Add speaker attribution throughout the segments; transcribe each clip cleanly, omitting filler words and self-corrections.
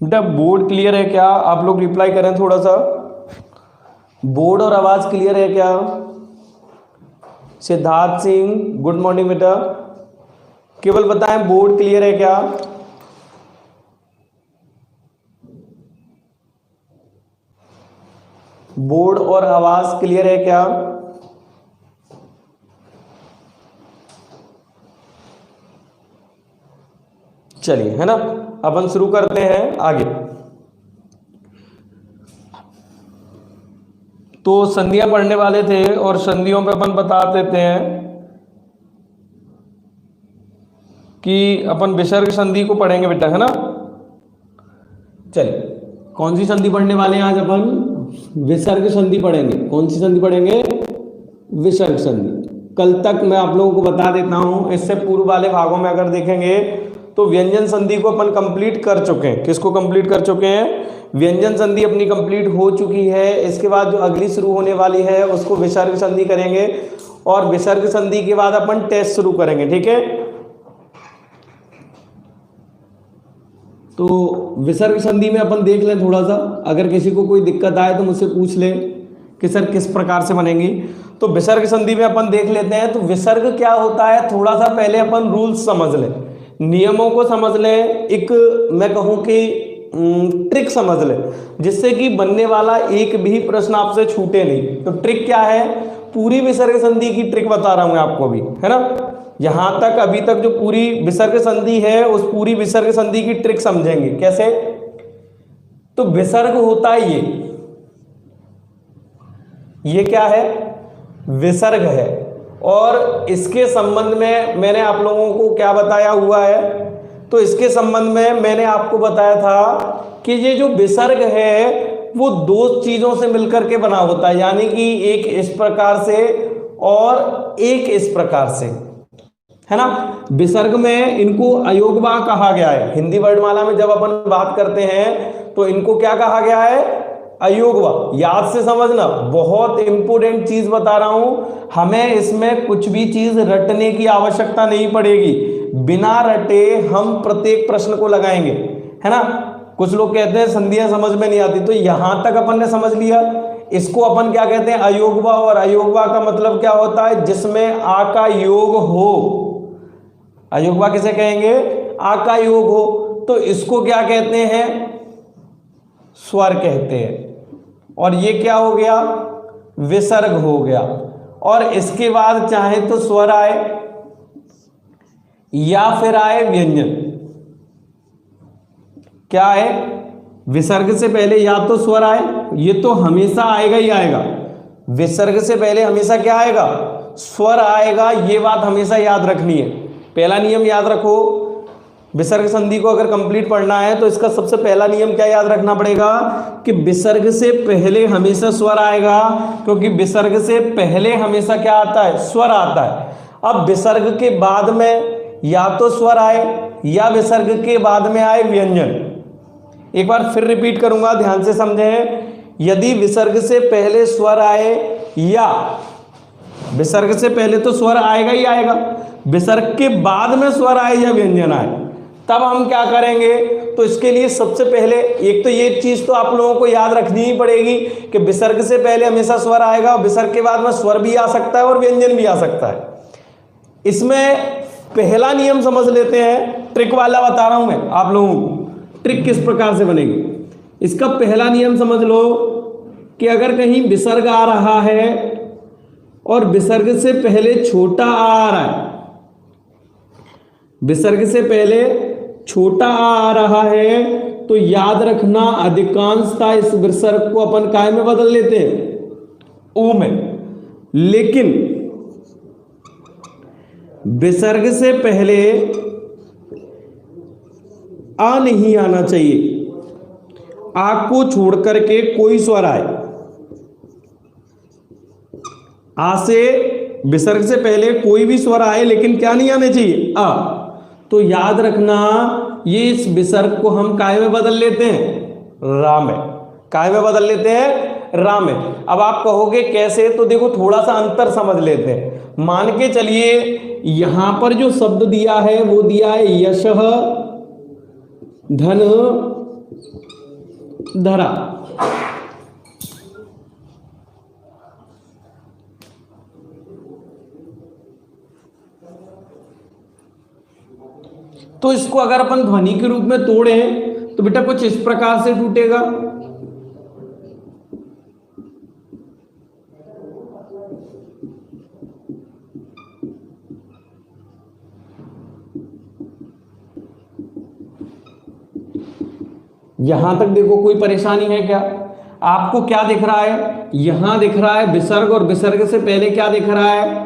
Speaker 1: बेटा board clear है क्या? आप लोग रिप्लाई करें थोड़ा सा। बोर्ड और आवाज क्लियर है क्या? सिद्धार्थ सिंह गुड मॉर्निंग बेटा, केवल बताएं बोर्ड क्लियर है क्या? बोर्ड और आवाज क्लियर है क्या? चलिए, है ना, अपन शुरू करते हैं आगे। तो संधियां पढ़ने वाले थे और संधियों पे अपन बता देते हैं कि अपन विसर्ग संधि को पढ़ेंगे बेटा, है ना। चलिए, कौन सी संधि पढ़ने वाले हैं आज अपन? विसर्ग संधि पढ़ेंगे। कौन सी संधि पढ़ेंगे? विसर्ग संधि। कल तक मैं आप लोगों को बता देता हूं, इससे पूर्व वाले भागों में अगर देखेंगे तो व्यंजन संधि को अपन कंप्लीट कर चुके हैं। किसको कंप्लीट कर चुके हैं? व्यंजन संधि अपनी कंप्लीट हो चुकी है। इसके बाद जो अगली शुरू होने वाली है उसको विसर्ग संधि करेंगे, और विसर्ग संधि के बाद अपन टेस्ट शुरू करेंगे, ठीक है। तो विसर्ग संधि में अपन देख लें थोड़ा सा, अगर किसी को कोई दिक्कत आए तो मुझसे पूछ ले कि सर किस प्रकार से बनेगी। तो विसर्ग संधि में अपन देख लेते हैं। तो विसर्ग क्या होता है, थोड़ा सा पहले अपन रूल्स समझ लें, नियमों को समझ लें, एक मैं कहूं कि ट्रिक समझ लें, जिससे कि बनने वाला एक भी प्रश्न आपसे छूटे नहीं। तो ट्रिक क्या है? पूरी विसर्ग संधि की ट्रिक बता रहा हूं आपको अभी, है ना। यहां तक अभी तक जो पूरी विसर्ग संधि है उस पूरी विसर्ग संधि की ट्रिक समझेंगे। कैसे? तो विसर्ग होता है ये क्या है? विसर्ग है। और इसके संबंध में मैंने आप लोगों को क्या बताया हुआ है? तो इसके संबंध में मैंने आपको बताया था कि ये जो विसर्ग है वो दो चीजों से मिलकर के बना होता है, यानी कि एक इस प्रकार से और एक इस प्रकार से, है ना। विसर्ग में इनको अयोगवा कहा गया है। हिंदी वर्णमाला में जब अपन बात करते हैं तो इनको क्या कहा गया है? अयोगवा। याद से समझना, बहुत इंपोर्टेंट चीज बता रहा हूं। हमें इसमें कुछ भी चीज रटने की आवश्यकता नहीं पड़ेगी, बिना रटे हम प्रत्येक प्रश्न को लगाएंगे, है ना। कुछ लोग कहते हैं संधियां समझ में नहीं आती, तो यहां तक अपन ने समझ लिया। इसको अपन क्या कहते हैं? अयोगवा। और अयोगवा का मतलब क्या होता है? जिसमें आ का योग हो। अयोगवा किसे कहेंगे? आ का योग हो। तो इसको क्या कहते हैं? स्वर कहते हैं। और ये क्या हो गया? विसर्ग हो गया। और इसके बाद चाहे तो स्वर आए या फिर आए व्यंजन। क्या है? विसर्ग से पहले या तो स्वर आए, ये तो हमेशा आएगा ही आएगा। विसर्ग से पहले हमेशा क्या आएगा? स्वर आएगा। ये बात हमेशा याद रखनी है। पहला नियम याद रखो, विसर्ग संधि को अगर कंप्लीट पढ़ना है तो इसका सबसे पहला नियम क्या याद रखना पड़ेगा कि विसर्ग से पहले हमेशा स्वर आएगा, क्योंकि विसर्ग से पहले हमेशा क्या आता है? स्वर आता है। अब विसर्ग के बाद में या तो स्वर आए या विसर्ग के बाद में आए व्यंजन। एक बार फिर रिपीट करूंगा, ध्यान से समझें। यदि विसर्ग से पहले स्वर आए या विसर्ग से पहले तो स्वर आएगा ही आएगा, विसर्ग के बाद में स्वर आए या व्यंजन आए, तब हम क्या करेंगे? तो इसके लिए सबसे पहले एक तो ये चीज तो आप लोगों को याद रखनी ही पड़ेगी कि विसर्ग से पहले हमेशा स्वर आएगा, विसर्ग के बाद में स्वर भी आ सकता है और व्यंजन भी आ सकता है। इसमें पहला नियम समझ लेते हैं, ट्रिक वाला बता रहा हूं मैं आप लोगों को। ट्रिक किस प्रकार से बनेगी, इसका पहला नियम समझ लो कि अगर कहीं विसर्ग आ रहा है और विसर्ग से पहले छोटा आ रहा है, विसर्ग से पहले छोटा आ रहा है, तो याद रखना अधिकांशतः इस विसर्ग को अपन काय में बदल लेते हैं? ओ में। लेकिन विसर्ग से पहले आ नहीं आना चाहिए। आ को छोड़ करके कोई स्वर आए, आ से विसर्ग से पहले कोई भी स्वर आए, लेकिन क्या नहीं आने चाहिए? आ। तो याद रखना, ये इस विसर्ग को हम काय में बदल लेते हैं? रा में। काय में बदल लेते हैं? रा में। अब आप कहोगे कैसे? तो देखो थोड़ा सा अंतर समझ लेते हैं। मान के चलिए यहां पर जो शब्द दिया है वो दिया है यशः धन धरा। तो इसको अगर अपन ध्वनि के रूप में तोड़े तो बेटा कुछ इस प्रकार से टूटेगा। यहां तक देखो कोई परेशानी है क्या? आपको क्या दिख रहा है? यहां दिख रहा है विसर्ग, और विसर्ग से पहले क्या दिख रहा है?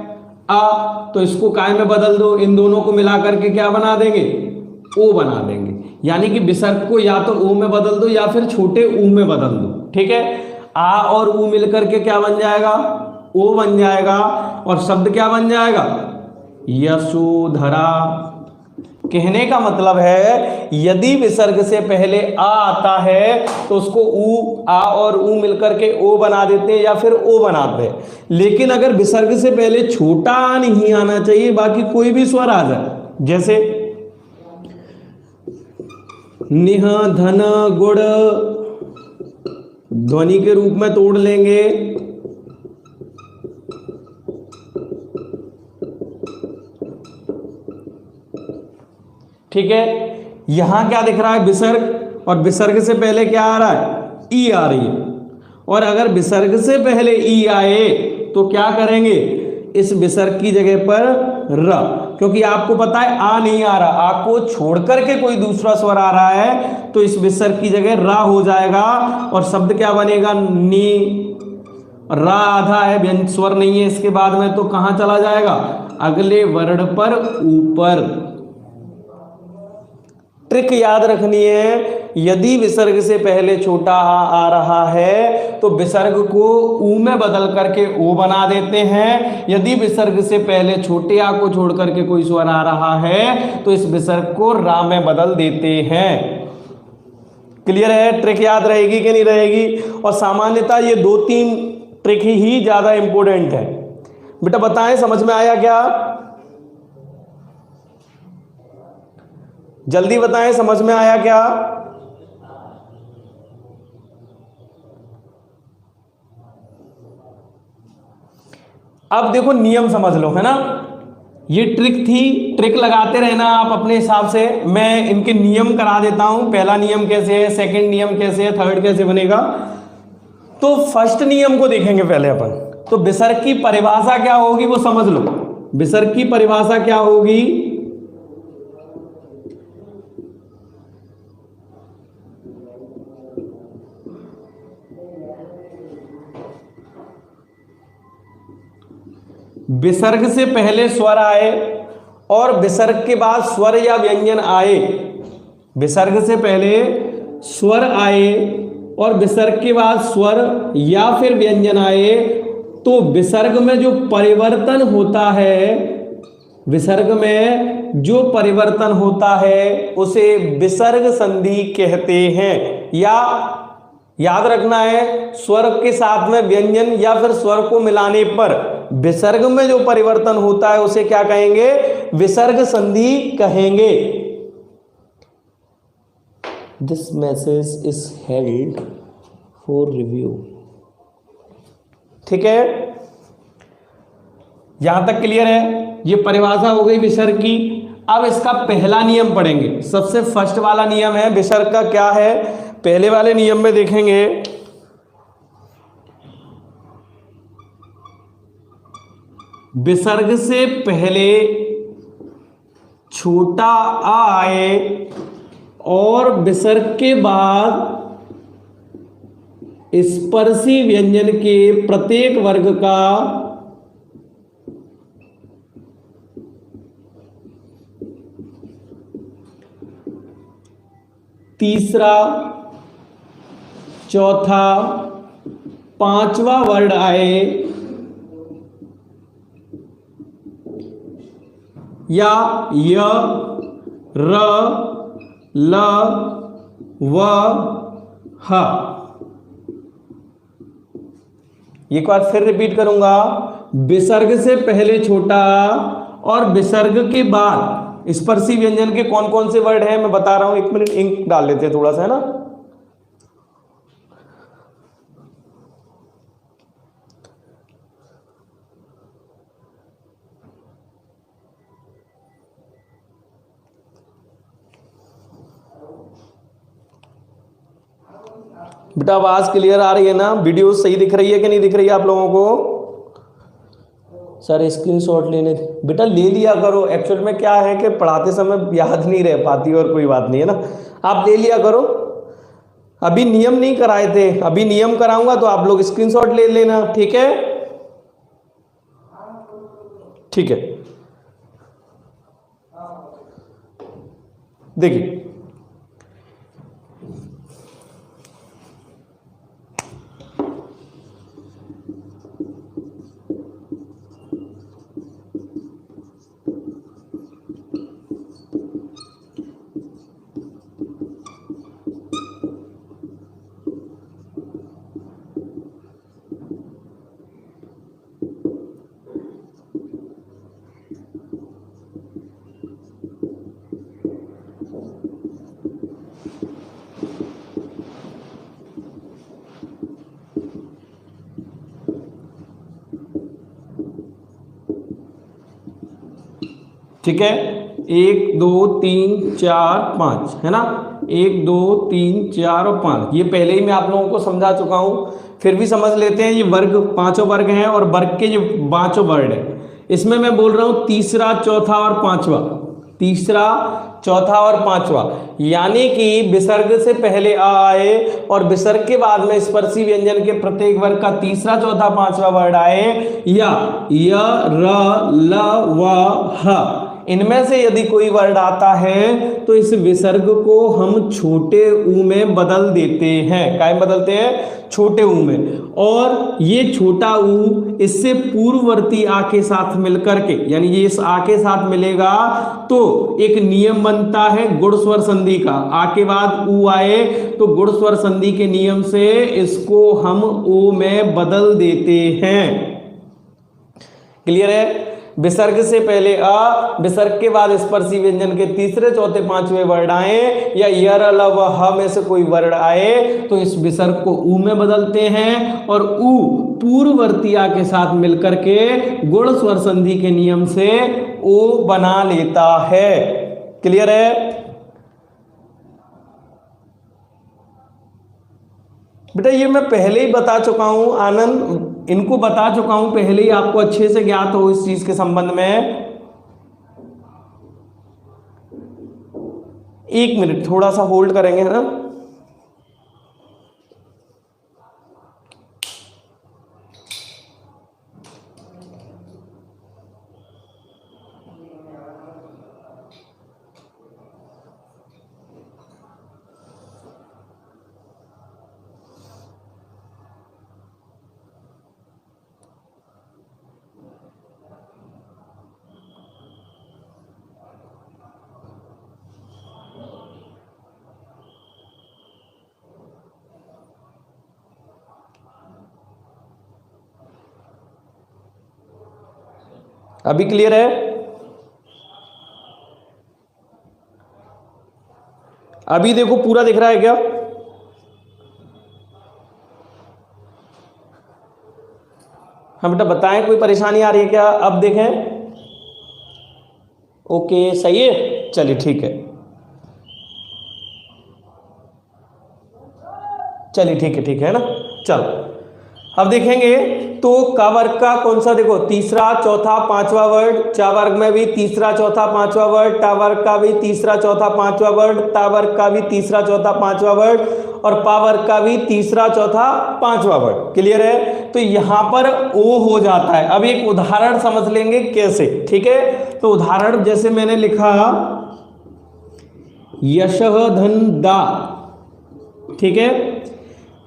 Speaker 1: आ। तो इसको काय में बदल दो, इन दोनों को मिला करके क्या बना देंगे? ओ बना देंगे। यानी कि विसर्ग को या तो ओ में बदल दो या फिर छोटे ऊ में बदल दो। ठीक है, आ और ऊ मिलकर के क्या बन जाएगा? ओ बन जाएगा। और शब्द क्या बन जाएगा? यशोधरा। कहने का मतलब है यदि विसर्ग से पहले आ आता है तो उसको ऊ, आ और ऊ मिलकर के ओ बना देते हैं या फिर ओ बनाते हैं। लेकिन अगर विसर्ग से पहले छोटा आ नहीं आना चाहिए, बाकी कोई भी स्वर आ जाए, जैसे निह, धन, गुड़, ध्वनि के रूप में तोड़ लेंगे। ठीक है, यहां क्या दिख रहा है? विसर्ग, और विसर्ग से पहले क्या आ रहा है? ई आ रही है। और अगर विसर्ग से पहले ई आए तो क्या करेंगे? इस विसर्ग की जगह पर र, क्योंकि आपको पता है आ नहीं आ रहा, आ को छोड़ करके कोई दूसरा स्वर आ रहा है तो इस विसर्ग की जगह रा हो जाएगा। और शब्द क्या बनेगा? नी। रा आधा है, व्यंजन स्वर नहीं है इसके बाद में, तो कहां चला जाएगा? अगले वर्ण पर ऊपर। ट्रिक याद रखनी है, यदि विसर्ग से पहले छोटा आ रहा है तो विसर्ग को ऊ में बदल करके ओ बना देते हैं। यदि विसर्ग से पहले छोटे आ को छोड़ करके कोई स्वर आ रहा है तो इस विसर्ग को रा में बदल देते हैं। क्लियर है? ट्रिक याद रहेगी कि नहीं रहेगी? और सामान्यतः ये 2-3 ट्रिक ही ज्यादा इंपॉर्टेंट है। बेटा बताएं, समझ में आया क्या? जल्दी बताएं, समझ में आया क्या? अब देखो नियम समझ लो, है ना? ये ट्रिक थी, ट्रिक लगाते रहना आप अपने हिसाब से। मैं इनके नियम करा देता हूं, पहला नियम कैसे है, सेकंड नियम कैसे है, थर्ड कैसे बनेगा। तो फर्स्ट नियम को देखेंगे पहले अपन। तो विसर्ग की परिभाषा क्या होगी वो समझ लो। विसर्ग की परिभाषा क्या होगी? विसर्ग से पहले स्वर आए और विसर्ग के बाद स्वर या व्यंजन आए। विसर्ग से पहले स्वर आए और विसर्ग के बाद स्वर या फिर व्यंजन आए तो विसर्ग में जो परिवर्तन होता है, विसर्ग में जो परिवर्तन होता है उसे विसर्ग संधि कहते हैं। या याद रखना है, स्वर के साथ में व्यंजन या फिर स्वर को मिलाने पर विसर्ग में जो परिवर्तन होता है उसे क्या कहेंगे? विसर्ग संधि कहेंगे। This message is held for review. ठीक है, यहां तक क्लियर है? ये परिभाषा हो गई विसर्ग की। अब इसका पहला नियम पढ़ेंगे। सबसे फर्स्ट वाला नियम है विसर्ग का, क्या है? पहले वाले नियम में देखेंगे, विसर्ग से पहले छोटा आ आए और विसर्ग के बाद स्पर्शी व्यंजन के प्रत्येक वर्ग का तीसरा, चौथा, पांचवा वर्ण आए या य, र, ल, व, ह। एक बार फिर रिपीट करूंगा, विसर्ग से पहले छोटा और विसर्ग के बाद स्पर्शी व्यंजन के कौन कौन से वर्ड हैं मैं बता रहा हूं। 1 मिनट इंक डाल लेते हैं थोड़ा सा, है ना। बेटा आवाज क्लियर आ रही है ना? वीडियो सही दिख रही है कि नहीं दिख रही है आप लोगों को? सर स्क्रीनशॉट लेने बेटा ले लिया करो। एक्चुअल में क्या है कि पढ़ाते समय याद नहीं रह पाती और कोई बात नहीं है ना, आप ले लिया करो। अभी नियम नहीं कराए थे, अभी नियम कराऊंगा तो आप लोग स्क्रीनशॉट ले लेना, ठीक है? ठीक है, देखिए ठीक है, 1 2 3 4 5 है ना, 1 2 3 4 और 5 ये पहले ही मैं आप लोगों को समझा चुका हूं, फिर भी समझ लेते हैं। ये वर्ग पांचों वर्ग हैं और वर्ग के जो पांचों वर्ड है, इसमें मैं बोल रहा हूं तीसरा चौथा और पांचवा, तीसरा चौथा और पांचवा, यानी कि विसर्ग से पहले आ आए और विसर्ग के बाद में स्पर्शी व्यंजन के प्रत्येक वर्ग का तीसरा चौथा पांचवा वर्ड आए, या य र ल व ह, इनमें से यदि कोई वर्ड आता है तो इस विसर्ग को हम छोटे ऊ में बदल देते हैं। क्या बदलते हैं? छोटे ऊ में। और ये छोटा ऊ इससे पूर्ववर्ती आ के साथ मिलकर के, यानी ये इस आ के साथ मिलेगा तो एक नियम बनता है गुण स्वर संधि का। आ के बाद ऊ आए तो गुण स्वर संधि के नियम से इसको हम ओ में बदल देते हैं। क्लियर है? विसर्ग से पहले अ, विसर्ग के बाद स्पर्शी व्यंजन के तीसरे चौथे पांचवें वर्ड आए या यर ल व ह में से कोई वर्ड आए तो इस विसर्ग को ऊ में बदलते हैं और ऊ पूर्ववर्तीया के साथ मिलकर के गुण स्वर संधि के नियम से ओ बना लेता है। क्लियर है बेटा? ये मैं पहले ही बता चुका हूं आनंद, इनको बता चुका हूं पहले ही, आपको अच्छे से ज्ञात हो इस चीज के संबंध में। एक मिनट थोड़ा सा होल्ड करेंगे, है ना? अभी क्लियर है? अभी देखो पूरा दिख रहा है क्या? हम बेटा बताएं कोई परेशानी आ रही है क्या? अब देखें, ओके सही है, चलिए ठीक है, चलिए ठीक है ना। चलो अब देखेंगे तो का वर्ग का कौन सा, देखो तीसरा चौथा पांचवा वर्ड, चा वर्ग में भी तीसरा चौथा पांचवा वर्ड, टा वर्ग का भी तीसरा चौथा पांचवा वर्ड, ता वर्ग का भी तीसरा चौथा पांचवा वर्ड और पा वर्ग का भी तीसरा चौथा पांचवा वर्ड। क्लियर है? तो यहां पर ओ हो जाता है। अब एक उदाहरण समझ लेंगे कैसे, ठीक है? तो उदाहरण जैसे मैंने लिखा यशः धन दा, ठीक है,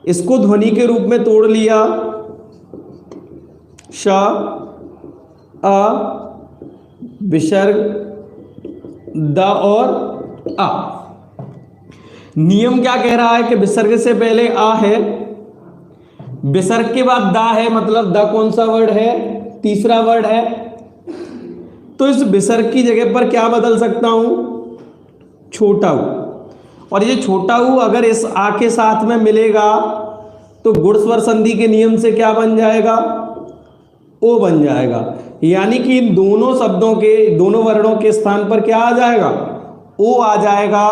Speaker 1: इसको ध्वनि के रूप में तोड़ लिया, श अ विसर्ग द और आ। नियम क्या कह रहा है कि विसर्ग से पहले आ है, विसर्ग के बाद दा है, मतलब द कौन सा वर्ड है? तीसरा वर्ड है। तो इस विसर्ग की जगह पर क्या बदल सकता हूं? छोटा ऊ। और ये छोटा ऊ अगर इस आ के साथ में मिलेगा तो गुण स्वर संधि के नियम से क्या बन जाएगा? ओ बन जाएगा। यानी कि इन दोनों शब्दों के, दोनों वर्णों के स्थान पर क्या आ जाएगा? ओ आ जाएगा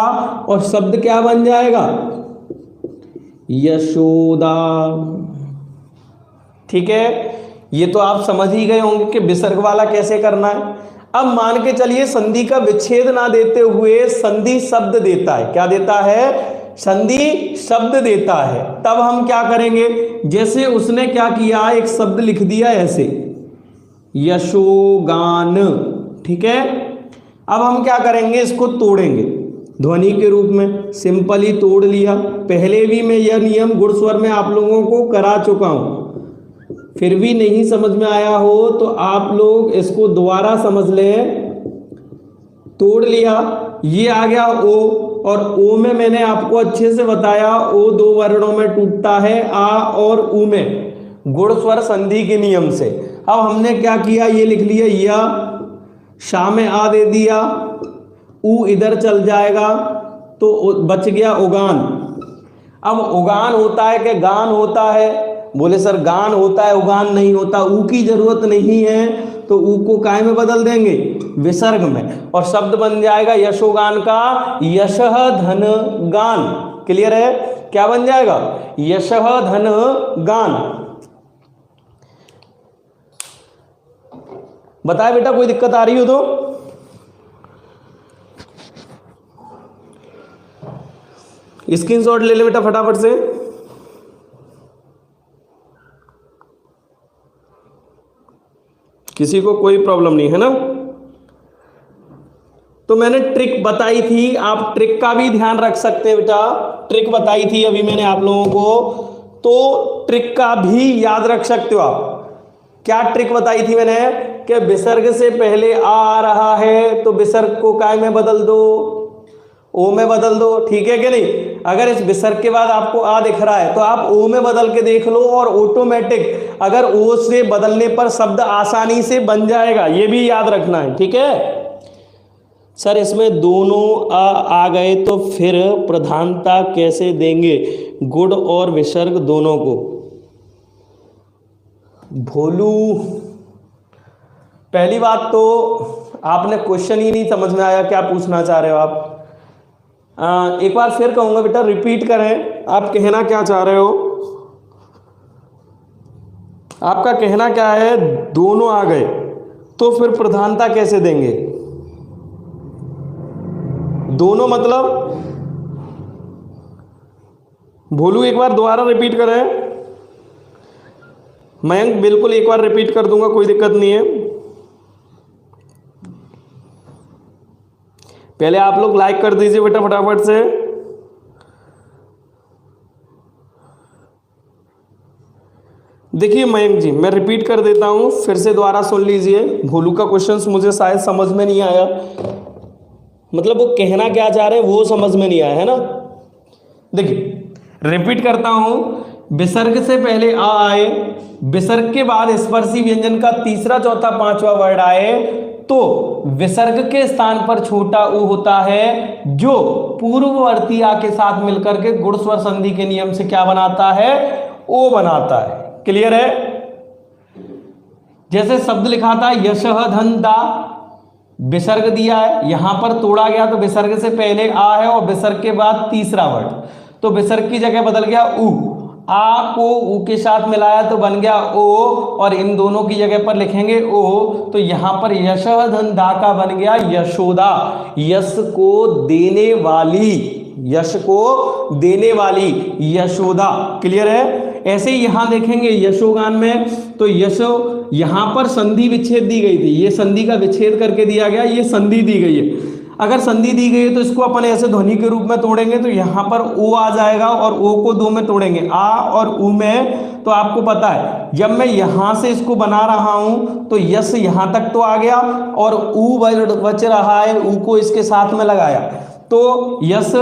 Speaker 1: और शब्द क्या बन जाएगा? यशोदा। ठीक है, ये तो आप समझ ही गए होंगे कि विसर्ग वाला कैसे करना है। अब मान के चलिए संधि का विच्छेद ना देते हुए संधि शब्द देता है। क्या देता है? संधि शब्द देता है। तब हम क्या करेंगे? जैसे उसने क्या किया, एक शब्द लिख दिया ऐसे, यशोगान। ठीक है, अब हम क्या करेंगे? इसको तोड़ेंगे ध्वनि के रूप में, सिंपली तोड़ लिया। पहले भी मैं यह नियम गुण स्वर में आप लोगों को करा चुका हूं, फिर भी नहीं समझ में आया हो तो आप लोग इसको दोबारा समझ लें। तोड़ लिया, ये आ गया ओ, और ओ में मैंने आपको अच्छे से बताया, ओ दो वर्णों में टूटता है, आ और ऊ में, गुण स्वर संधि के नियम से। अब हमने क्या किया, ये लिख लिया या, शा में आ दे दिया, ऊ इधर चल जाएगा तो बच गया उगान। अब उगान होता है कि गान होता है? बोले सर गान होता है, उगान नहीं होता। ऊ की जरूरत नहीं है तो ऊ को काय में बदल देंगे? विसर्ग में, और शब्द बन जाएगा यशोगान का यशः धन गान। क्लियर है? क्या बन जाएगा? यशः धन गान। बताए बेटा, कोई दिक्कत आ रही हो तो? स्क्रीनशॉट ले ले बेटा फटाफट से। किसी को कोई प्रॉब्लम नहीं है ना? तो मैंने ट्रिक बताई थी, आप ट्रिक का भी ध्यान रख सकते हैं बेटा। ट्रिक बताई थी अभी मैंने आप लोगों को, तो ट्रिक का भी याद रख सकते हो आप। क्या ट्रिक बताई थी मैंने? कि विसर्ग से पहले आ रहा है तो विसर्ग को काय में बदल दो? ओ में बदल दो। ठीक है कि नहीं? अगर इस विसर्ग के बाद आपको आ दिख रहा है तो आप ओ में बदल के देख लो, और ऑटोमेटिक अगर ओ से बदलने पर शब्द आसानी से बन जाएगा, ये भी याद रखना है। ठीक है सर, इसमें दोनों आ गए तो फिर प्रधानता कैसे देंगे गुण और विसर्ग दोनों को? भोलू, पहली बात तो आपने क्वेश्चन ही नहीं समझ में आया, क्या पूछना चाह रहे हो आप? एक बार फिर कहूंगा बेटा, रिपीट करें, आप कहना क्या चाह रहे हो? आपका कहना क्या है? दोनों आ गए तो फिर प्रधानता कैसे देंगे? दोनों मतलब? भोलू एक बार दोबारा रिपीट करें। मयंक बिल्कुल एक बार रिपीट कर दूंगा, कोई दिक्कत नहीं है। पहले आप लोग लाइक कर दीजिए बेटा फटाफट से। देखिए मयंक जी, मैं रिपीट कर देता हूं, फिर से दोबारा सुन लीजिए। भोलू का क्वेश्चन मुझे शायद समझ में नहीं आया, मतलब वो कहना क्या चाह रहे हैं वो समझ में नहीं आया है ना। देखिए रिपीट करता हूं, विसर्ग से पहले आ आए, विसर्ग के बाद स्पर्शी व्यंजन का तीसरा चौथा पांचवा वर्ड आए तो विसर्ग के स्थान पर छोटा ऊ होता है, जो पूर्ववर्ती आ के साथ मिलकर के गुण स्वर संधि के नियम से क्या बनाता है? ओ बनाता है। क्लियर है? जैसे शब्द लिखा था यशः धन दा, विसर्ग दिया है, यहां पर तोड़ा गया तो विसर्ग से पहले आ है और विसर्ग के बाद तीसरा वर्ड, तो विसर्ग की जगह बदल गया ऊ। आ को ऊ के साथ मिलाया तो बन गया ओ, और इन दोनों की जगह पर लिखेंगे ओ, तो यहां पर यशः धन दा का बन गया यशोदा, यश को देने वाली, यश को देने वाली यशोदा। क्लियर है? ऐसे ही यहां देखेंगे यशोगान में, तो यशो यहां पर संधि विच्छेद दी गई थी, ये संधि का विच्छेद करके दिया गया, ये संधि दी गई है। अगर संधि दी गई है तो इसको अपन ऐसे ध्वनि के रूप में तोड़ेंगे तो यहां पर ओ आ जाएगा, और ओ को दो में तोड़ेंगे, आ और ऊ में। तो आपको पता है जब मैं यहां से इसको बना रहा हूं तो यस यहां तक तो आ गया, और ऊ बच रहा है, ऊ को इसके साथ में लगाया तो यस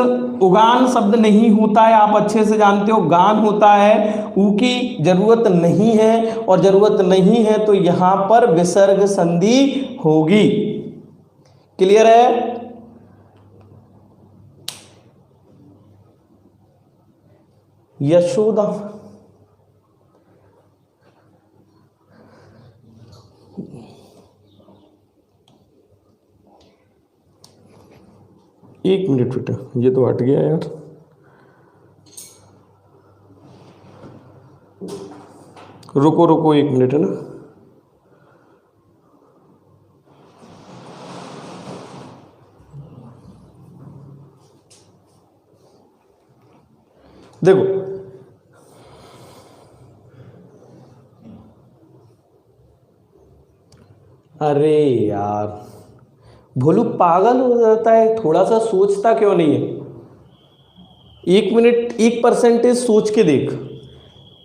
Speaker 1: उगान शब्द नहीं होता है, आप अच्छे से जानते हो, गान होता है। ऊ की जरूरत नहीं है, और जरूरत नहीं है तो यहां पर विसर्ग संधि होगी। क्लियर है? यशोदा, एक मिनट बेटा, ये तो हट गया यार। रुको रुको 1 मिनट, है ना। देखो, अरे यार भोलू पागल हो जाता है, थोड़ा सा सोचता क्यों नहीं है। 1 मिनट 1% सोच के देख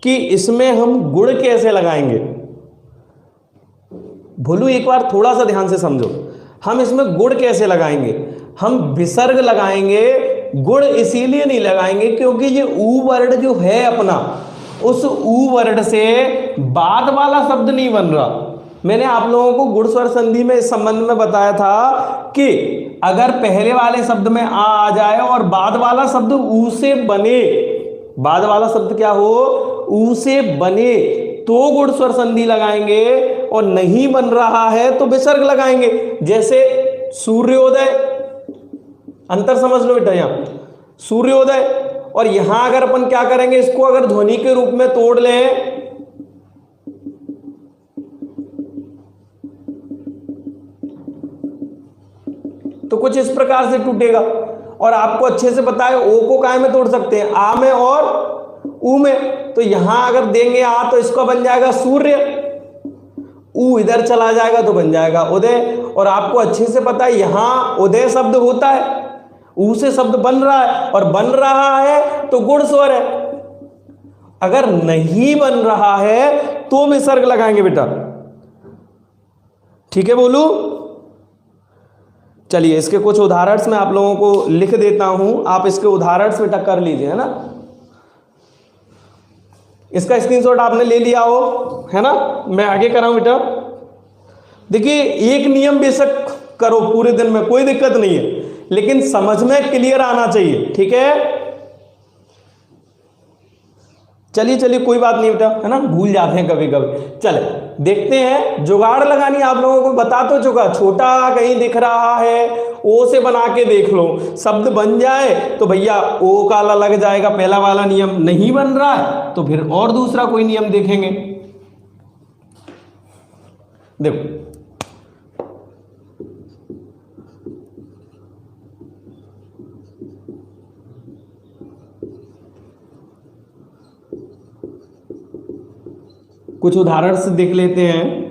Speaker 1: कि इसमें हम गुण कैसे लगाएंगे। भोलू एक बार थोड़ा सा ध्यान से समझो, हम इसमें गुण कैसे लगाएंगे। हम विसर्ग लगाएंगे, गुण इसीलिए नहीं लगाएंगे क्योंकि ये ऊ वर्ड जो है अपना, उस ऊ वर्ड से बाद वाला शब्द नहीं बन रहा। मैंने आप लोगों को गुण स्वर संधि में इस संबंध में बताया था कि अगर पहले वाले शब्द में आ जाए और बाद वाला शब्द ऊ से बने, बाद वाला शब्द क्या हो, ऊ से बने, तो गुण स्वर संधि लगाएंगे, और नहीं बन रहा है तो विसर्ग लगाएंगे। जैसे सूर्योदय, अंतर समझ लो बेटा, यहां सूर्योदय, और यहां अगर अपन क्या करेंगे, इसको अगर ध्वनि के रूप में तोड़ लें तो कुछ इस प्रकार से टूटेगा। और आपको अच्छे से पता है ओ को काय में तोड़ सकते हैं, आ में और ऊ में। तो यहां अगर देंगे आ तो इसका बन जाएगा सूर्य, ऊ इधर चला जाएगा तो बन जाएगा उदय। और आपको अच्छे से पता है यहां उदय शब्द होता है, ऊ से शब्द बन रहा है, और बन रहा है तो गुण स्वर है। अगर नहीं बन रहा है तो विसर्ग लगाएंगे बेटा, ठीक है बोलू। चलिए इसके कुछ उदाहरण मैं आप लोगों को लिख देता हूं, आप इसके उदाहरण बेटा कर लीजिए, है ना। इसका स्क्रीनशॉट आपने ले लिया हो, है ना। मैं आगे कर रहा हूं बेटा। देखिए एक नियम बेशक करो पूरे दिन में, कोई दिक्कत नहीं है, लेकिन समझ में क्लियर आना चाहिए, ठीक है। चलिए चलिए कोई बात नहीं बेटा, है ना, भूल जाते हैं कभी कभी। चले देखते हैं, जुगाड़ लगानी आप लोगों को बता तो चुका। छोटा कहीं दिख रहा है, ओ से बना के देख लो, शब्द बन जाए तो भैया ओ काला लग जाएगा, पहला वाला नियम। नहीं बन रहा है तो फिर और दूसरा कोई नियम देखेंगे। देखो कुछ उदाहरण से देख लेते हैं।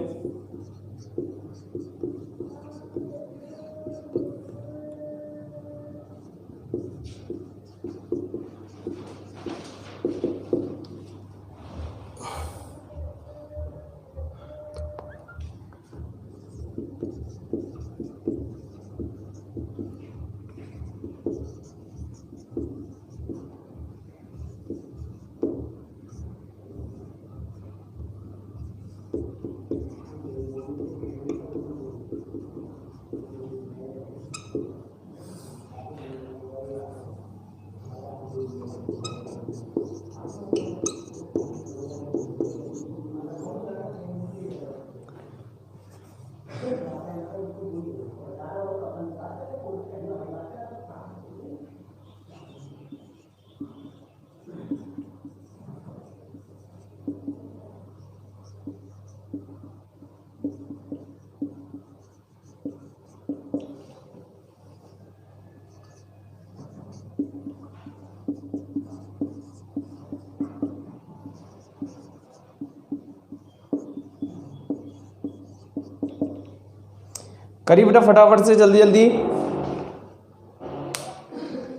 Speaker 1: करिए बेटा फटाफट से, जल्दी जल्दी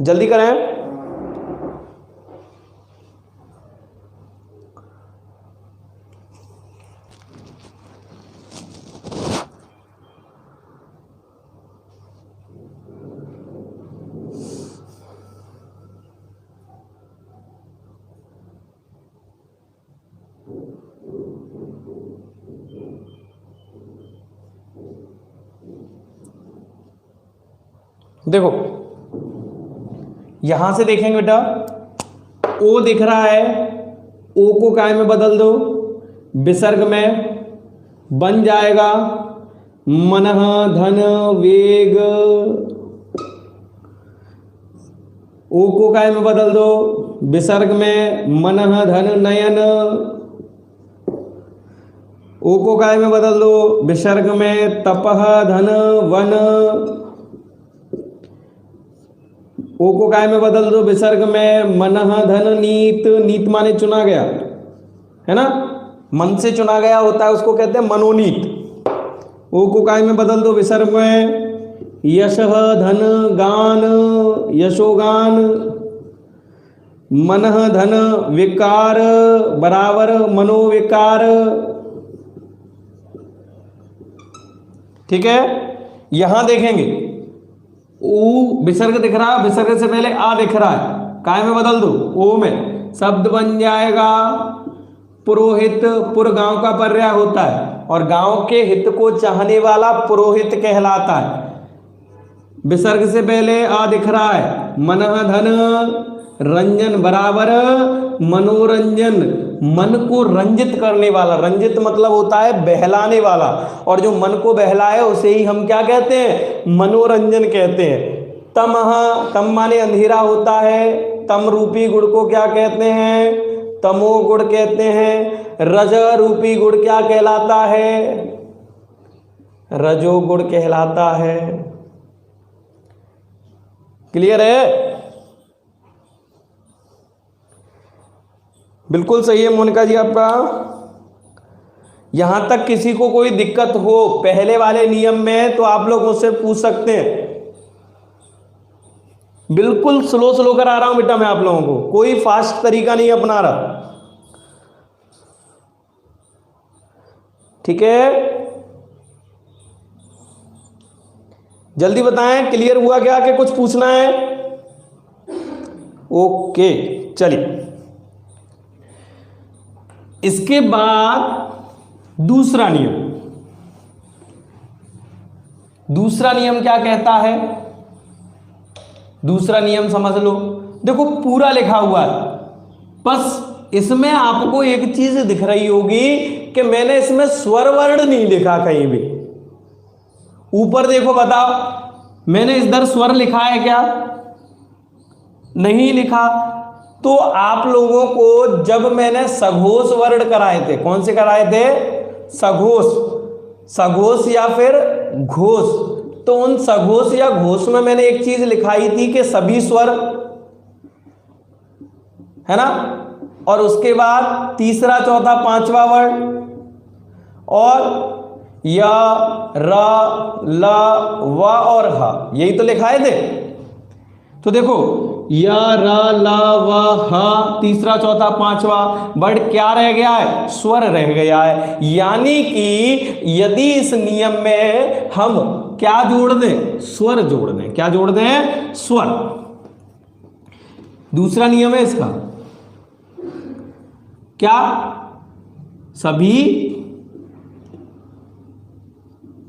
Speaker 1: जल्दी करें। देखो यहां से देखेंगे बेटा, ओ दिख रहा है, ओ को काय में बदल दो, विसर्ग में, बन जाएगा मनः धन वेग। ओ को काय में बदल दो, विसर्ग में, मनः धन नयन। ओ को काय में बदल दो, विसर्ग में तपह धन वन। ओ को काय में बदल दो, विसर्ग में मनह धन नीत। नीत माने चुना गया, है ना, मन से चुना गया होता है, उसको कहते हैं मनोनीत। ओ को काय में बदल दो, विसर्ग में यशः धन गान, यशोगान। मनः धन विकार बराबर मनोविकार। ठीक है, यहां देखेंगे ऊ विसर्ग दिख रहा है, विसर्ग से पहले आ दिख रहा है, काय में बदल दो, ओ में, शब्द बन जाएगा पुरोहित। पुर गांव का पर्याय होता है और गांव के हित को चाहने वाला पुरोहित कहलाता है। विसर्ग से पहले आ दिख रहा है, मनः धन रंजन बराबर मनोरंजन, मन को रंजित करने वाला। रंजित मतलब होता है बहलाने वाला, और जो मन को बहलाए उसे ही हम क्या कहते हैं, मनोरंजन कहते हैं। तमह, तम माने अंधेरा होता है, तम रूपी गुण को क्या कहते हैं, तमो गुण कहते हैं। रज रूपी गुण क्या कहलाता है, रजो गुण कहलाता है। क्लियर है? बिल्कुल सही है मोनिका जी आपका। यहां तक किसी को कोई दिक्कत हो पहले वाले नियम में तो आप लोग मुझसे पूछ सकते हैं। बिल्कुल स्लो स्लो करा रहा हूं बेटा मैं आप लोगों को, कोई फास्ट तरीका नहीं अपना रहा। ठीक है, जल्दी बताएं क्लियर हुआ क्या, कि कुछ पूछना है? ओके चलिए, इसके बाद दूसरा नियम। दूसरा नियम क्या कहता है, दूसरा नियम समझ लो। देखो पूरा लिखा हुआ है, बस इसमें आपको एक चीज दिख रही होगी कि मैंने इसमें स्वर वर्ण नहीं लिखा कहीं भी। ऊपर देखो बताओ, मैंने इधर स्वर लिखा है क्या? नहीं लिखा। तो आप लोगों को जब मैंने सघोष वर्ण कराए थे, कौन से कराए थे? सघोष, सघोष या फिर घोष, तो उन सघोष या घोष में मैंने एक चीज लिखाई थी कि सभी स्वर, है ना, और उसके बाद तीसरा चौथा पांचवा वर्ण, और या रा ला वा और हा, यही तो लिखाए थे। तो देखो या रा ला वा हा, तीसरा चौथा पांचवा वर्ड क्या रह गया है? स्वर रह गया है। यानी कि यदि इस नियम में हम क्या जोड़ दें? स्वर जोड़ दें। क्या जोड़ दें? स्वर। दूसरा नियम है इसका क्या? सभी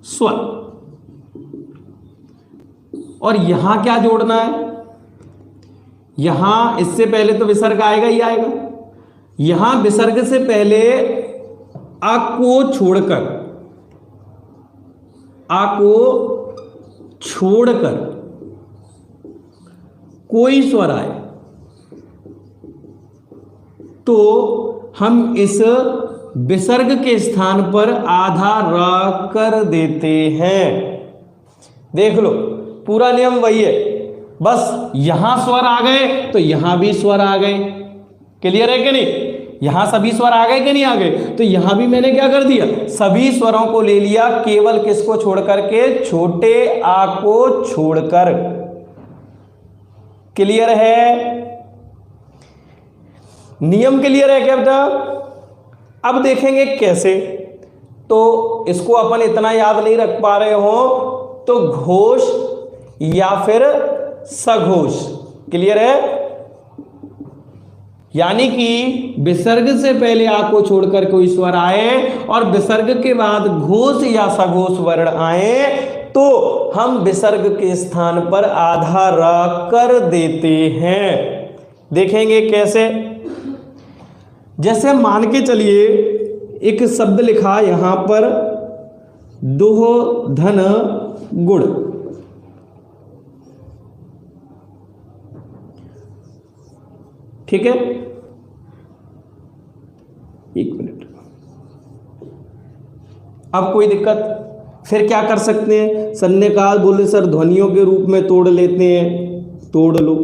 Speaker 1: स्वर। और यहां क्या जोड़ना है? यहां इससे पहले तो विसर्ग आएगा ही आएगा। यहां विसर्ग से पहले आ को छोड़कर, आ को छोड़कर कोई स्वर आए तो हम इस विसर्ग के स्थान पर आधा र कर देते हैं। देख लो पूरा नियम वही है, बस यहां स्वर आ गए तो यहां भी स्वर आ गए। क्लियर है कि नहीं? यहां सभी स्वर आ गए कि नहीं आ गए? तो यहां भी मैंने क्या कर दिया? सभी स्वरों को ले लिया, केवल किसको छोड़ करके? छोटे आ को छोड़कर। क्लियर है? नियम क्लियर है क्या बेटा? अब देखेंगे कैसे। तो इसको अपन इतना याद नहीं रख पा रहे हो तो घोष या फिर सघोष। क्लियर है? यानी कि विसर्ग से पहले आ को छोड़कर कोई स्वर आए और विसर्ग के बाद घोष या सघोष वर्ण आए तो हम विसर्ग के स्थान पर आधा र कर देते हैं। देखेंगे कैसे। जैसे मान के चलिए एक शब्द लिखा यहां पर दुह धन गुण। ठीक है, एक मिनट। अब कोई दिक्कत? फिर क्या कर सकते हैं? सर ने कहा, बोले सर ध्वनियों के रूप में तोड़ लेते हैं, तोड़ लो।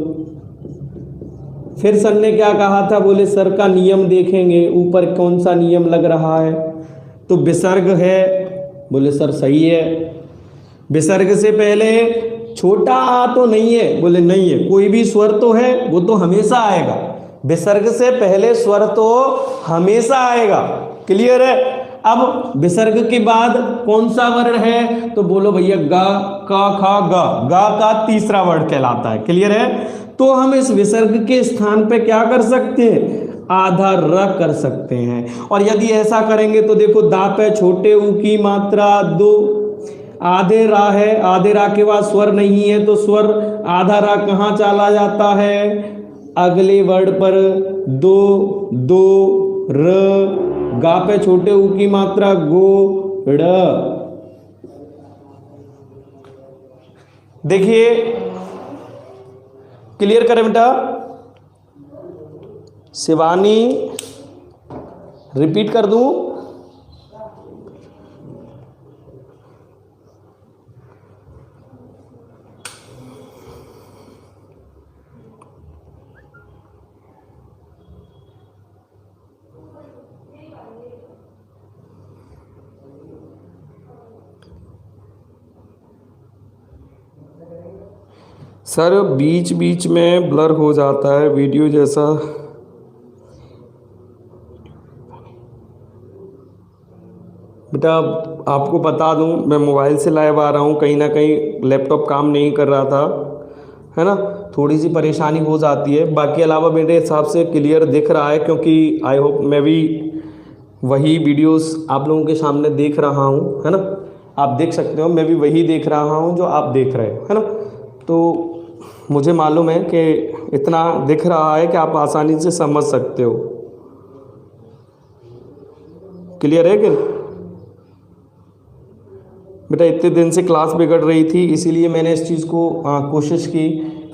Speaker 1: फिर सर ने क्या कहा था? बोले सर का नियम देखेंगे, ऊपर कौन सा नियम लग रहा है? तो विसर्ग है। बोले सर सही है, विसर्ग से पहले छोटा आ तो नहीं है? बोले नहीं है। कोई भी स्वर तो है, वो तो हमेशा आएगा। विसर्ग से पहले स्वर तो हमेशा आएगा। क्लियर है? अब विसर्ग के बाद कौन सा वर्ण है? तो बोलो भैया गा, का, खा, गा। गा का तीसरा वर्ण कहलाता है। क्लियर है? तो हम इस विसर्ग के स्थान पे क्या कर सकते हैं? आधा र कर सकते हैं। और यदि ऐसा करेंगे तो देखो, दा पे छोटे ऊ की मात्रा 2, आधे रा है, आधे रा के बाद स्वर नहीं है, तो स्वर आधा रा कहाँ चला जाता है? अगले वर्ड पर 2, 2 र, गा पे छोटे ऊ की मात्रा गो, ड़। देखिए, क्लियर करें बेटा? शिवानी, रिपीट कर दूं? सर बीच बीच में ब्लर हो जाता है वीडियो जैसा। बेटा आपको बता दूं, मैं मोबाइल से लाइव आ रहा हूं, कहीं ना कहीं लैपटॉप काम नहीं कर रहा था, है ना, थोड़ी सी परेशानी हो जाती है। बाकी अलावा मेरे हिसाब से क्लियर दिख रहा है, क्योंकि आई होप मैं भी वही वीडियोस आप लोगों के सामने देख रहा हूं, है ना। आप देख सकते हो, मैं भी वही देख रहा हूं जो आप देख रहे हो, है ना। तो मुझे मालूम है कि इतना दिख रहा है कि आप आसानी से समझ सकते हो। क्लियर है कि बेटा? इतने दिन से क्लास बिगड़ रही थी, इसीलिए मैंने इस चीज़ को कोशिश की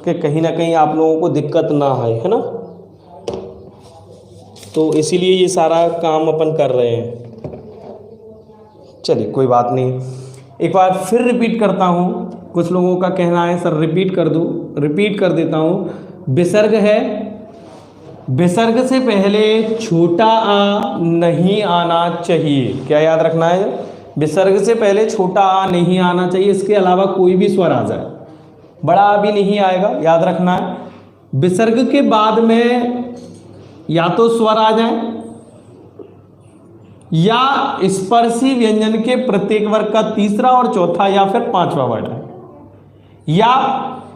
Speaker 1: कि कहीं ना कहीं आप लोगों को दिक्कत ना आए, है ना। तो इसीलिए ये सारा काम अपन कर रहे हैं। चलिए कोई बात नहीं, एक बार फिर रिपीट करता हूँ। कुछ लोगों का कहना है सर रिपीट कर दूँ, रिपीट कर देता हूँ। विसर्ग है, विसर्ग से पहले छोटा आ नहीं आना चाहिए। क्या याद रखना है? विसर्ग से पहले छोटा आ नहीं आना चाहिए, इसके अलावा कोई भी स्वर आ जाए, बड़ा आ भी नहीं आएगा, याद रखना है। विसर्ग के बाद में या तो स्वर आ जाए या स्पर्शी व्यंजन के प्रत्येक वर्ग का तीसरा और चौथा या फिर पांचवा वर्ण है, या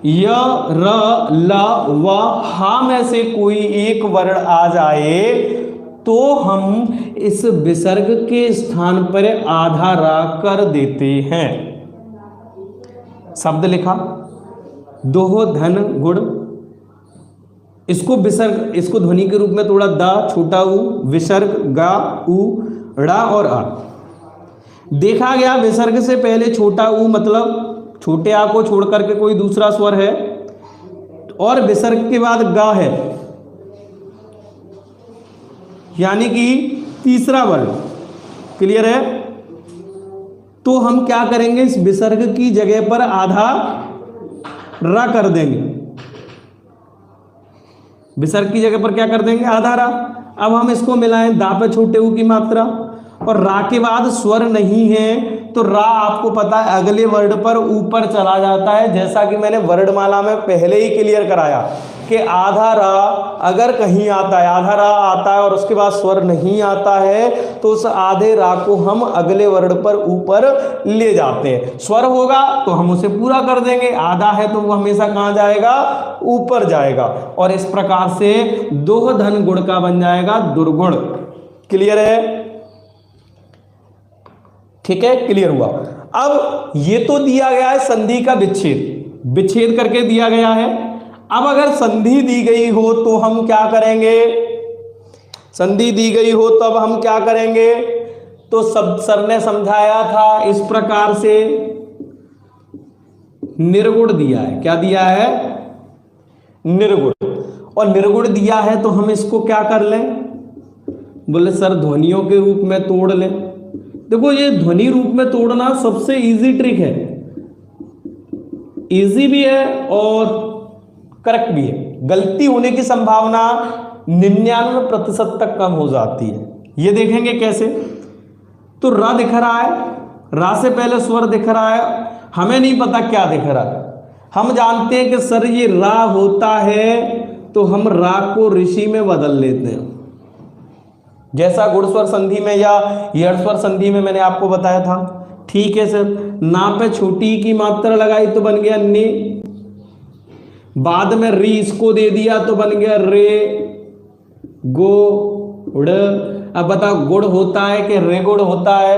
Speaker 1: य, र, ल, व, हा में से कोई एक वर्ण आ जाए तो हम इस विसर्ग के स्थान पर आधा रा कर देते हैं। शब्द लिखा, दोह धन गुण, इसको विसर्ग, इसको ध्वनि के रूप में तोड़ा, दा छोटा ऊ, विसर्ग गा, ऊ, ड़ा और आ। देखा गया विसर्ग से पहले छोटा ऊ मतलब छोटे आ को छोड़ करके कोई दूसरा स्वर है, और विसर्ग के बाद गा है, यानी कि तीसरा वर्ण। क्लियर है? तो हम क्या करेंगे, इस विसर्ग की जगह पर आधा रा कर देंगे। विसर्ग की जगह पर क्या कर देंगे? आधा रा। अब हम इसको मिलाएं, दा पे छोटे ऊ की मात्रा और रा के बाद स्वर नहीं है, तो रा आपको पता है अगले वर्ड पर ऊपर चला जाता है। जैसा कि मैंने वर्णमाला में पहले ही क्लियर कराया कि आधा रा अगर कहीं आता है, आधा रा आता है और उसके बाद स्वर नहीं आता है, तो उस आधे रा को हम अगले वर्ड पर ऊपर ले जाते हैं। स्वर होगा तो हम उसे पूरा कर देंगे, आधा है तो वो हमेशा कहाँ जाएगा? ऊपर जाएगा। और इस प्रकार से दोह धन गुण का बन जाएगा दुर्गुण। क्लियर है? ठीक है, क्लियर हुआ। अब ये तो दिया गया है संधि का विच्छेद, विच्छेद करके दिया गया है। अब अगर संधि दी गई हो तो हम क्या करेंगे? संधि दी गई हो तो अब हम क्या करेंगे? तो सब सर ने समझाया था इस प्रकार से, निर्गुण दिया है। क्या दिया है? निर्गुण। और निर्गुण दिया है तो हम इसको क्या कर लें? बोले सर ध्वनियों के रूप में तोड़ लें। देखो ये ध्वनि रूप में तोड़ना सबसे इजी ट्रिक है, इजी भी है और करेक्ट भी है। गलती होने की संभावना 99% तक कम हो जाती है। ये देखेंगे कैसे। तो रा दिख रहा है, रा से पहले स्वर दिख रहा है, हमें नहीं पता क्या दिख रहा है। हम जानते हैं कि सर ये रा होता है, तो हम रा को ऋषि में बदल लेते हैं, जैसा गुण स्वर संधि में या यड़ स्वर संधि में मैंने आपको बताया था। ठीक है सर, ना पे छोटी की मात्रा लगाई तो बन गया ने, बाद में री इसको दे दिया तो बन गया रे गो उड़। अब बताओ गुड़ होता है कि रेगुड़ होता है?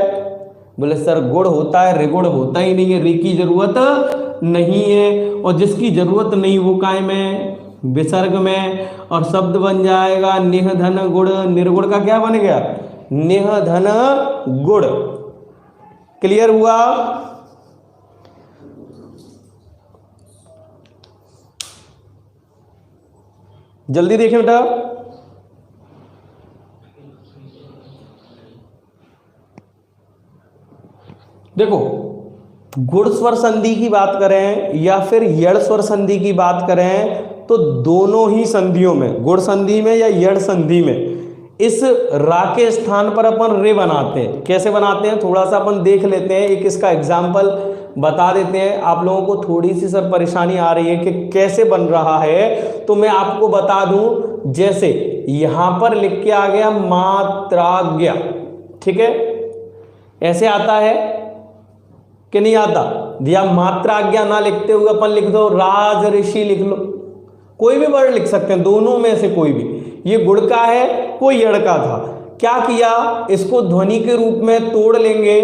Speaker 1: बोले सर गुड़ होता है, रेगुड़ होता ही नहीं है, री की जरूरत नहीं है। और जिसकी जरूरत नहीं वो काय में, विसर्ग में, और शब्द बन जाएगा निह धन गुड़। निर्गुण का क्या बन गया? निह धन गुड़। क्लियर हुआ? जल्दी देखिए बेटा। देखो गुण स्वर संधि की बात करें या फिर यड़ स्वर संधि की बात करें, तो दोनों ही संधियों में, गुण संधि में या यड़ संधि में, इस रा के स्थान पर अपन रे बनाते हैं। कैसे बनाते हैं थोड़ा सा अपन देख लेते हैं, एक इसका एग्जाम्पल बता देते हैं। आप लोगों को थोड़ी सी सर परेशानी आ रही है कि कैसे बन रहा है, तो मैं आपको बता दूं। जैसे यहां पर लिख के आ गया मात्राज्ञा, ठीक है, ऐसे आता है कि नहीं आता? या मात्राज्ञा ना लिखते हुए अपन लिख दो राज ऋषि लिख लो, कोई भी वर्ड लिख सकते हैं, दोनों में से कोई भी। ये गुड़ का है, कोई यड़ का था। क्या किया, इसको ध्वनि के रूप में तोड़ लेंगे,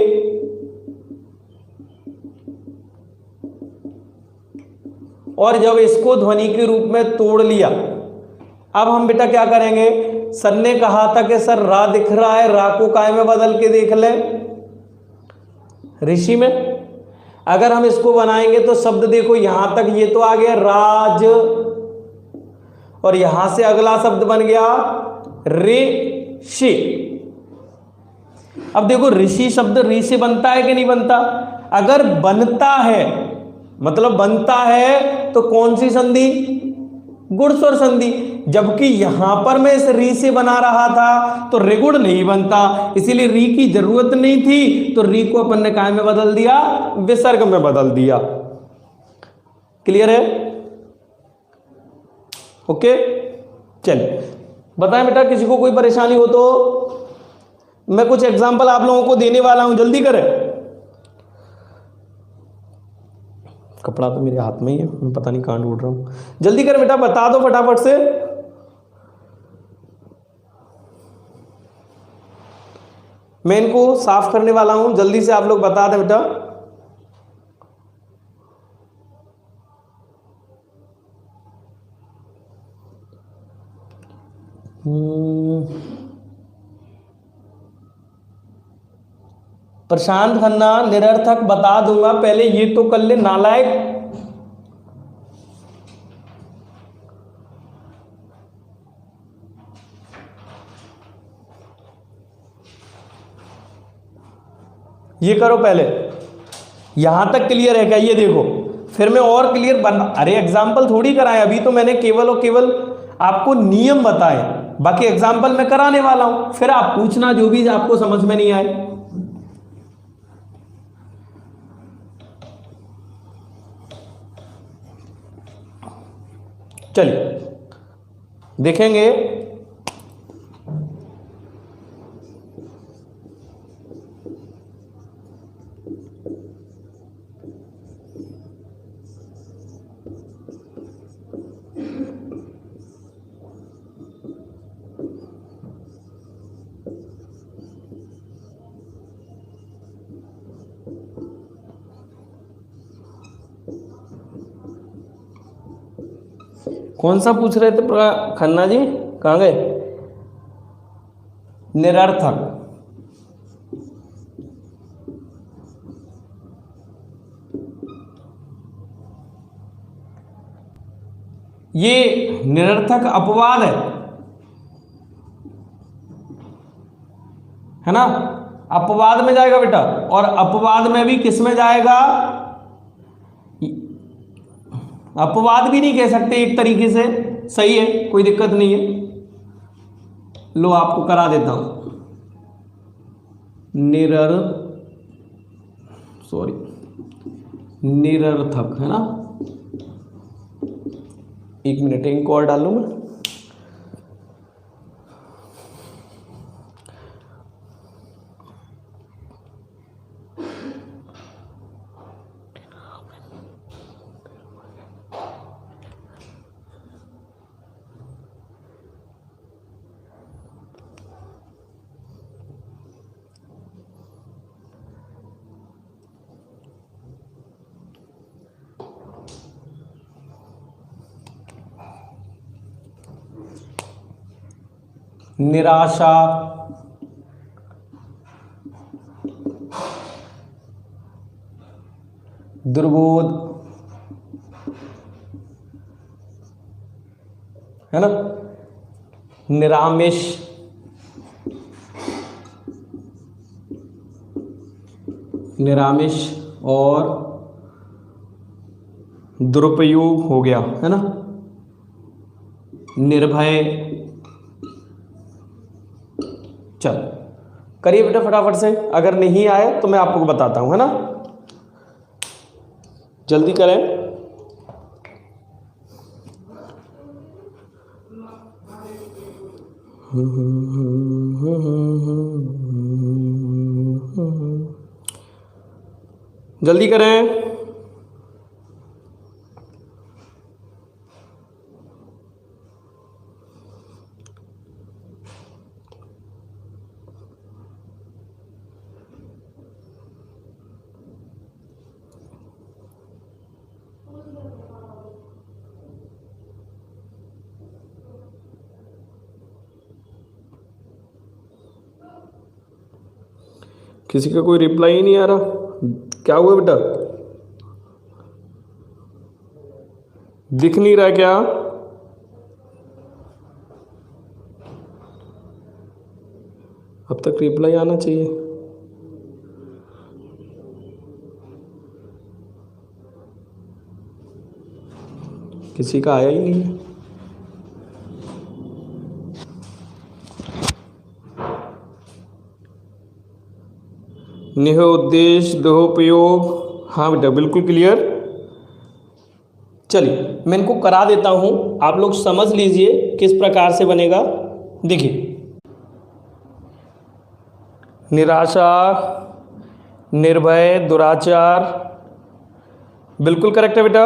Speaker 1: और जब इसको ध्वनि के रूप में तोड़ लिया, अब हम बेटा क्या करेंगे? सर ने कहा था कि सर रा दिख रहा है, रा को काय में बदल के देख ले, ऋषि में। अगर हम इसको बनाएंगे तो शब्द देखो यहां तक ये तो आ गया राज, और यहां से अगला शब्द बन गया ऋषि। अब देखो ऋषि शब्द ऋ से बनता है कि नहीं बनता? अगर बनता है, मतलब बनता है, तो कौन सी संधि? गुण स्वर संधि। जबकि यहां पर मैं इस री से बना रहा था तो रेगुड़ नहीं बनता, इसीलिए री की जरूरत नहीं थी, तो री को अपन ने काय में बदल दिया? विसर्ग में बदल दिया। क्लियर है? ओके, चलिए बताएं बेटा, किसी को कोई परेशानी हो तो। मैं कुछ एग्जांपल आप लोगों को देने वाला हूं, जल्दी करें। कपड़ा तो मेरे हाथ में ही है, मैं पता नहीं कहां ढूंढ रहा हूं। जल्दी कर बेटा, बता दो फटाफट से। मैं इनको साफ करने वाला हूं, जल्दी से आप लोग बता दें बेटा। प्रशांत खन्ना निरर्थक बता दूंगा, पहले ये तो कर ले नालायक। ये करो पहले, यहां तक क्लियर है क्या? ये देखो, फिर मैं और क्लियर बना। अरे एग्जाम्पल थोड़ी कराए, अभी तो मैंने केवल और केवल आपको नियम बताए, बाकी एग्जाम्पल मैं कराने वाला हूं। फिर आप पूछना जो भी आपको समझ में नहीं आए। चलिए देखेंगे। कौन सा पूछ रहे थे खन्ना जी, कहां गए? निरर्थक। ये निरर्थक अपवाद है ना? अपवाद में जाएगा बेटा, और अपवाद में भी किस में जाएगा, अपवाद भी नहीं कह सकते एक तरीके से, सही है, कोई दिक्कत नहीं है। लो आपको करा देता हूं, निरर्थक है ना। एक मिनट, एक और डाल लूं मैं। निराशा, दुर्बोध है ना, निरामिष, और दुरुपयोग हो गया है ना, निर्भय। चल करिए बेटा फटाफट से, अगर नहीं आए तो मैं आपको बताता हूं है ना, जल्दी करें। जल्दी करें। किसी का कोई रिप्लाई ही नहीं आ रहा, क्या हुआ बेटा, दिख नहीं रहा क्या? अब तक रिप्लाई आना चाहिए। किसी का आया ही नहीं है। निहोद्देश्य, दोहोपयोग, हाँ बेटा बिल्कुल क्लियर। चलिए मैं इनको करा देता हूं, आप लोग समझ लीजिए किस प्रकार से बनेगा। देखिए, निराशा, निर्भय, दुराचार, बिल्कुल करेक्ट है बेटा।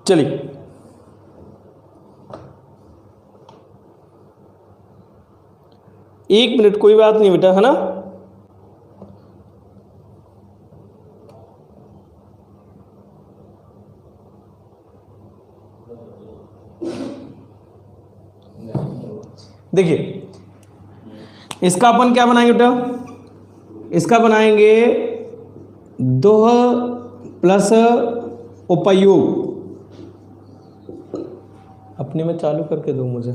Speaker 1: चलिए एक मिनट, कोई बात नहीं बेटा है ना। देखिए इसका अपन क्या बनाएंगे बेटा, इसका बनाएंगे दोह प्लस उपयोग। अपने में चालू करके दो मुझे।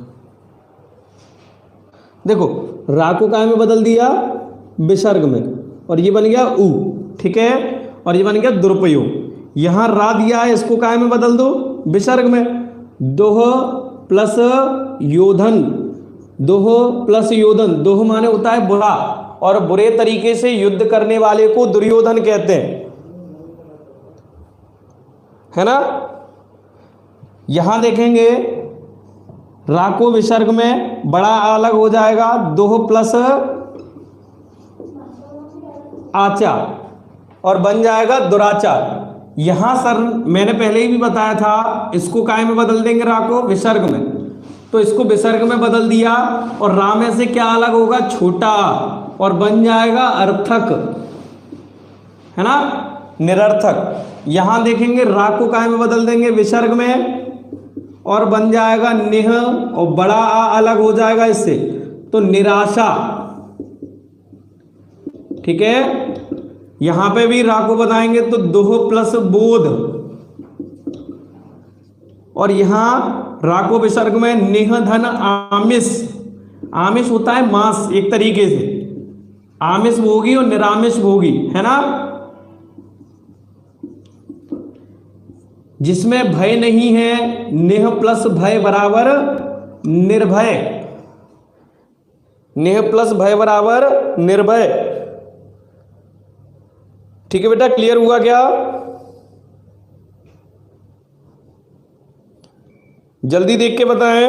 Speaker 1: देखो रा को काय में बदल दिया, विसर्ग में, और ये बन गया उ, ठीक है, और ये बन गया दुरुपयोग। यहां रा दिया है, इसको काय में बदल दो, विसर्ग में। दोह प्लस योधन, दोह प्लस योधन, दोह माने होता है बुरा, और बुरे तरीके से युद्ध करने वाले को दुर्योधन कहते हैं, है ना। यहां देखेंगे रा को विसर्ग में बड़ा अलग हो जाएगा, दोह प्लस आचार, और बन जाएगा दुराचार। यहां सर मैंने पहले ही भी बताया था, इसको काय में बदल देंगे, रा को विसर्ग में, तो इसको विसर्ग में बदल दिया, और रा में से क्या अलग होगा, छोटा, और बन जाएगा अर्थक, है ना, निरर्थक। यहां देखेंगे रा को काय में बदल देंगे, विसर्ग में, और बन जाएगा निह, और बड़ा आ अलग हो जाएगा इससे, तो निराशा, ठीक है। यहां पे भी रा को बताएंगे तो दोह प्लस बोध, और यहां राको विसर्ग में निह धन आमिष, आमिष होता है मांस एक तरीके से, आमिष भोगी और निरामिष भोगी है ना, जिसमें भय नहीं है, निह प्लस भय बराबर निर्भय, निह प्लस भय बराबर निर्भय। ठीक है बेटा, क्लियर हुआ क्या? जल्दी देख के बताएं,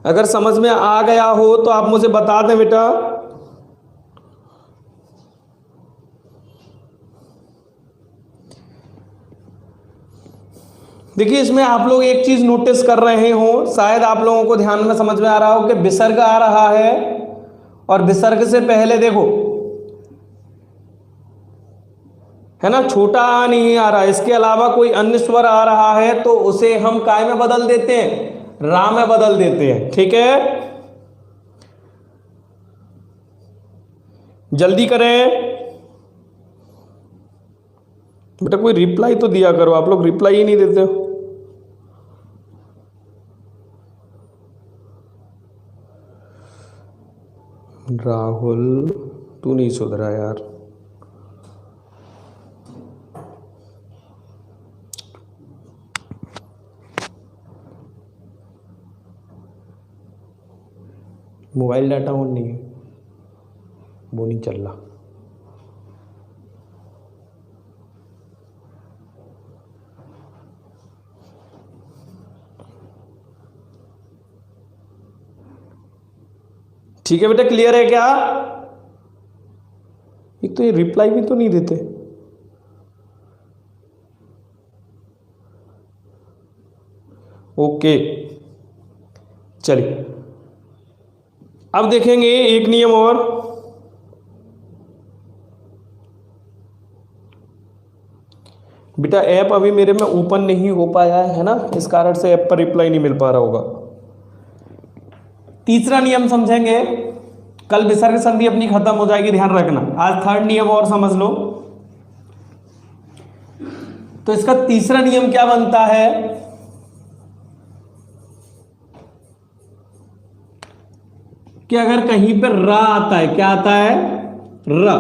Speaker 1: अगर समझ में आ गया हो तो आप मुझे बता दें बेटा। देखिए इसमें आप लोग एक चीज नोटिस कर रहे हो, शायद आप लोगों को ध्यान में समझ में आ रहा हो कि विसर्ग आ रहा है और विसर्ग से पहले देखो है ना, छोटा आ नहीं आ रहा, इसके अलावा कोई अन्य स्वर आ रहा है तो उसे हम काय में बदल देते हैं, रा में बदल देते हैं। ठीक है, जल्दी करें बेटा, कोई रिप्लाई तो दिया करो, आप लोग रिप्लाई ही नहीं देते हो। राहुल तू नहीं सुधरा यार, मोबाइल डाटा ऑन नहीं है, वो नहीं चल रहा। ठीक है बेटा, क्लियर है क्या? एक तो ये रिप्लाई भी तो नहीं देते। ओके चलिए, अब देखेंगे एक नियम और। बेटा ऐप अभी मेरे में ओपन नहीं हो पाया है ना, इस कारण से ऐप पर रिप्लाई नहीं मिल पा रहा होगा। तीसरा नियम समझेंगे, कल विसर्ग संधि अपनी खत्म हो जाएगी, ध्यान रखना। आज थर्ड नियम और समझ लो। तो इसका तीसरा नियम क्या बनता है कि अगर कहीं पर रा आता है, क्या आता है, र,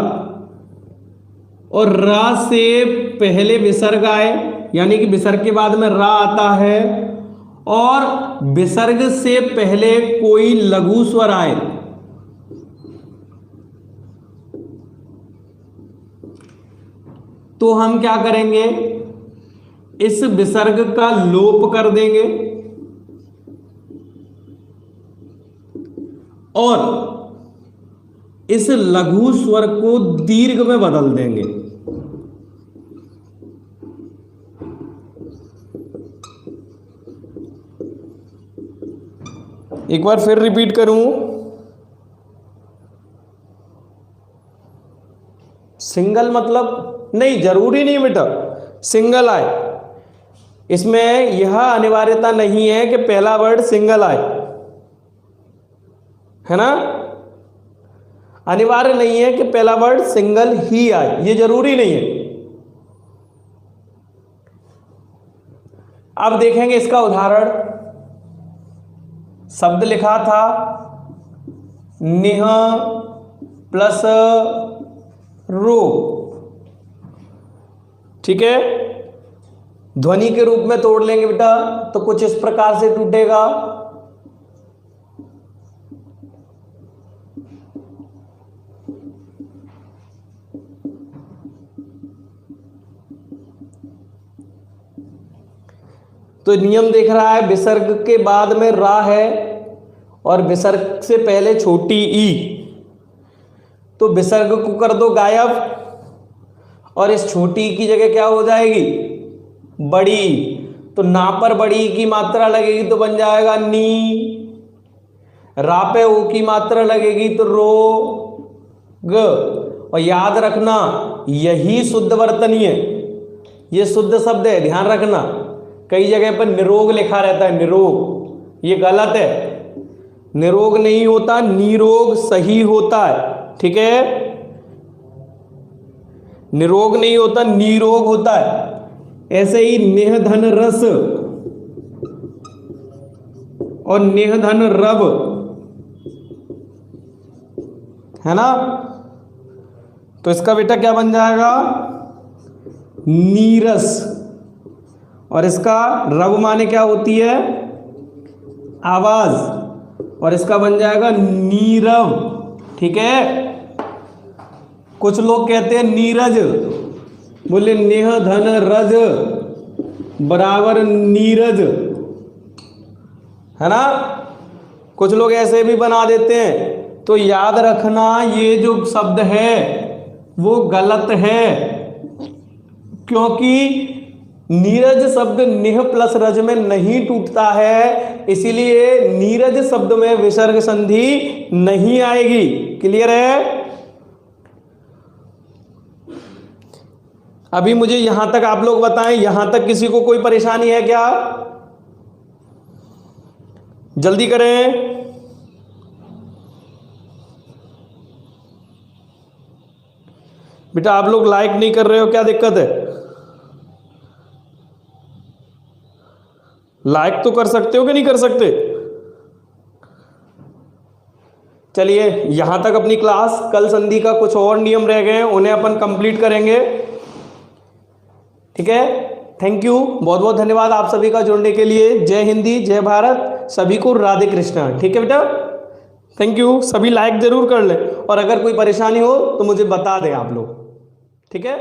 Speaker 1: और रा से पहले विसर्ग आए, यानी कि विसर्ग के बाद में रा आता है, और विसर्ग से पहले कोई लघु स्वर आए, तो हम क्या करेंगे, इस विसर्ग का लोप कर देंगे और इस लघु स्वर को दीर्घ में बदल देंगे। एक बार फिर रिपीट करूं, सिंगल मतलब नहीं, जरूरी नहीं बेटा सिंगल आए, इसमें यह अनिवार्यता नहीं है कि पहला वर्ड सिंगल आए, है ना, अनिवार्य नहीं है कि पहला वर्ड सिंगल ही आए, ये जरूरी नहीं है। अब देखेंगे इसका उदाहरण। शब्द लिखा था निह प्लस रो, ठीक है, ध्वनि के रूप में तोड़ लेंगे बेटा, तो कुछ इस प्रकार से टूटेगा। तो नियम देख रहा है, विसर्ग के बाद में रा है और विसर्ग से पहले छोटी ई, तो विसर्ग को कर दो गायब और इस छोटी की जगह क्या हो जाएगी, बड़ी, तो ना पर बड़ी की मात्रा लगेगी तो बन जाएगा नी, रा पे ओ की मात्रा लगेगी तो रो ग। और याद रखना यही शुद्ध वर्तनी है, ये शुद्ध शब्द है, ध्यान रखना। कई जगह पर निरोग लिखा रहता है, निरोग, ये गलत है, निरोग नहीं होता, निरोग सही होता है, ठीक है, निरोग नहीं होता, निरोग होता है। ऐसे ही नेह धन रस और नेह धन रब, है ना। तो इसका बेटा क्या बन जाएगा, नीरस। और इसका रब माने क्या होती है, आवाज, और इसका बन जाएगा नीरव। ठीक है। कुछ लोग कहते हैं नीरज, बोले नेह धन रज बराबर नीरज, है ना। कुछ लोग ऐसे भी बना देते हैं। तो याद रखना ये जो शब्द है वो गलत है, क्योंकि नीरज शब्द निह प्लस रज में नहीं टूटता है, इसीलिए नीरज शब्द में विसर्ग संधि नहीं आएगी। क्लियर है। अभी मुझे यहां तक आप लोग बताएं, यहां तक किसी को कोई परेशानी है क्या? जल्दी करें। बेटा आप लोग लाइक नहीं कर रहे हो, क्या दिक्कत है? लाइक तो कर सकते हो कि नहीं कर सकते? चलिए यहां तक अपनी क्लास, कल संधि का कुछ और नियम रह गए हैं, उन्हें अपन कंप्लीट करेंगे। ठीक है। थैंक यू, बहुत बहुत धन्यवाद आप सभी का जुड़ने के लिए। जय हिंदी, जय भारत, सभी को राधे कृष्णा। ठीक है बेटा, थैंक यू। सभी लाइक जरूर कर लें, और अगर कोई परेशानी हो तो मुझे बता दें आप लोग। ठीक है।